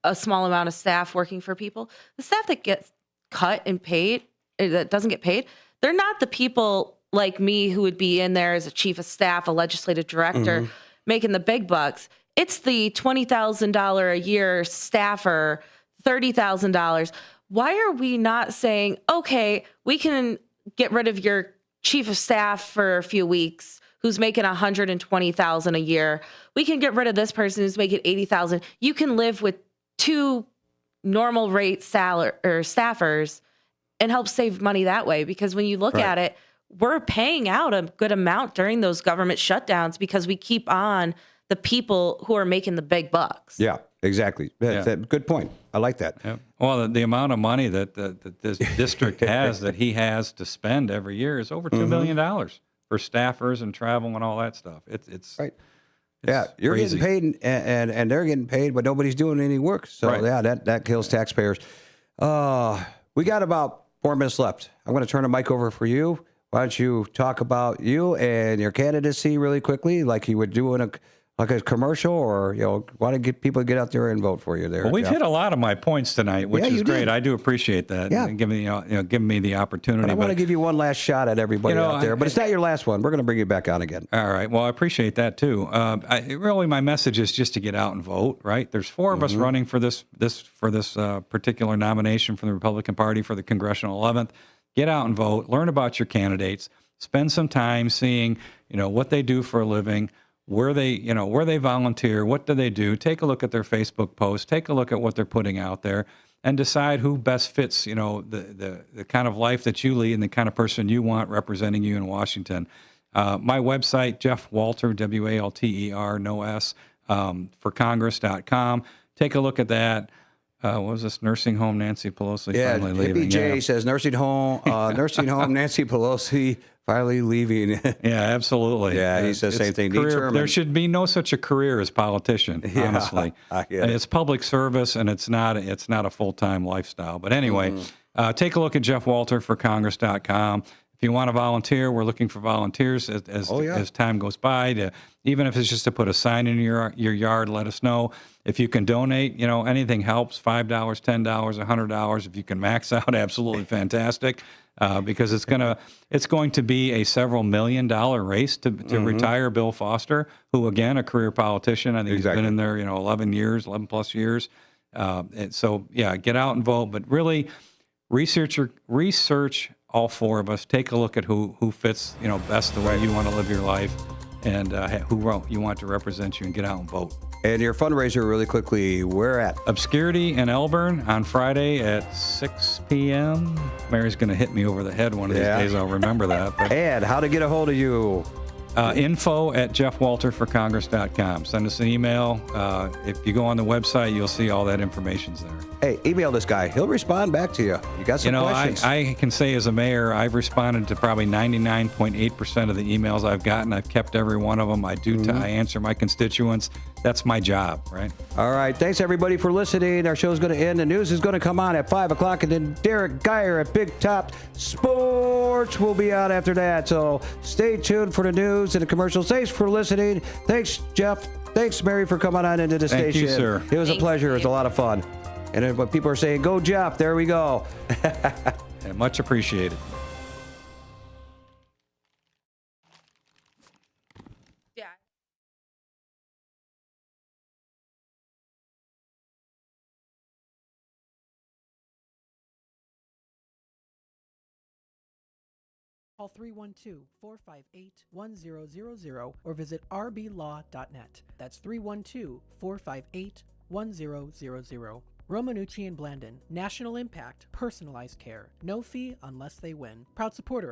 a small amount of staff working for people. The staff that gets cut and paid, that doesn't get paid, they're not the people like me who would be in there as a chief of staff, a legislative director, making the big bucks. It's the $20,000 a year staffer, $30,000. Why are we not saying, okay, we can get rid of your chief of staff for a few weeks who's making $120,000 a year. We can get rid of this person who's making $80,000. You can live with 2 normal rate staffers and help save money that way. Because when you look at it, we're paying out a good amount during those government shutdowns because we keep on the people who are making the big bucks. Yeah, exactly. Good point. I like that. Yeah. Well, the amount of money that this district has that he has to spend every year is over $2 million for staffers and travel and all that stuff. It's right. Yeah, you're crazy. getting paid and they're getting paid, but nobody's doing any work. So yeah, that kills taxpayers. We got about 4 minutes left. I'm going to turn the mic over for you. Why don't you talk about you and your candidacy really quickly, like you would do in a commercial, or why don't get people to get out there and vote for you there? Well, we've Jeff? hit a lot of my points tonight, which is great. I do appreciate that. Yeah. And giving me the opportunity. But I want to give you one last shot at everybody out there, but it's not your last one. We're going to bring you back on again. All right. Well, I appreciate that too. Really, my message is just to get out and vote. Right? There's 4 of us running for this particular nomination from the Republican Party for the congressional 11th. Get out and vote. Learn about your candidates. Spend some time seeing what they do for a living. Where they volunteer, what do they do? Take a look at their Facebook posts, take a look at what they're putting out there, and decide who best fits, the kind of life that you lead and the kind of person you want representing you in Washington. My website, Jeff Walter, WALTER, no S, for Congress.com. Take a look at that. What was this? Nursing home Nancy Pelosi finally leaving. Hippie says nursing home Nancy Pelosi finally leaving. Yeah, absolutely. Yeah, he says same thing. There should be no such a career as politician, honestly. It's public service, and it's not a full-time lifestyle. But anyway, take a look at Jeff Walter for Congress.com. If you want to volunteer, we're looking for volunteers as time goes by. Even if it's just to put a sign in your yard, let us know. If you can donate, anything helps. $5, $10, $100. If you can max out, absolutely fantastic. Because it's going to be a several $1 million race to retire Bill Foster, who again a career politician. I think he's been in there 11 plus years. And so get out and vote, but really research all 4 of us. Take a look at who fits best the way you want to live your life, and who you want to represent you, and get out and vote. And your fundraiser, really quickly, where at? Obscurity in Elgin on Friday at 6 p.m. Mary's going to hit me over the head one of these days. I'll remember that. But, and how to get a hold of you? Info at jeffwalterforcongress.com. Send us an email. If you go on the website, you'll see all that information's there. Hey, email this guy. He'll respond back to you. You got some questions? I can say as a mayor, I've responded to probably 99.8% of the emails I've gotten. I've kept every one of them. I answer my constituents. That's my job, right? All right. Thanks, everybody, for listening. Our show's going to end. The news is going to come on at 5 o'clock, and then Derek Geyer at Big Top Sports will be out after that. So stay tuned for the news and the commercials. Thanks for listening. Thanks, Jeff. Thanks, Mary, for coming on into the station. Thank you, sir. It was a pleasure. It was a lot of fun. And when people are saying, go, Jeff, there we go. Much appreciated. Call 312-458-1000 or visit rblaw.net. That's 312-458-1000. Romanucci and Blandon, National Impact, Personalized Care. No fee unless they win. Proud supporter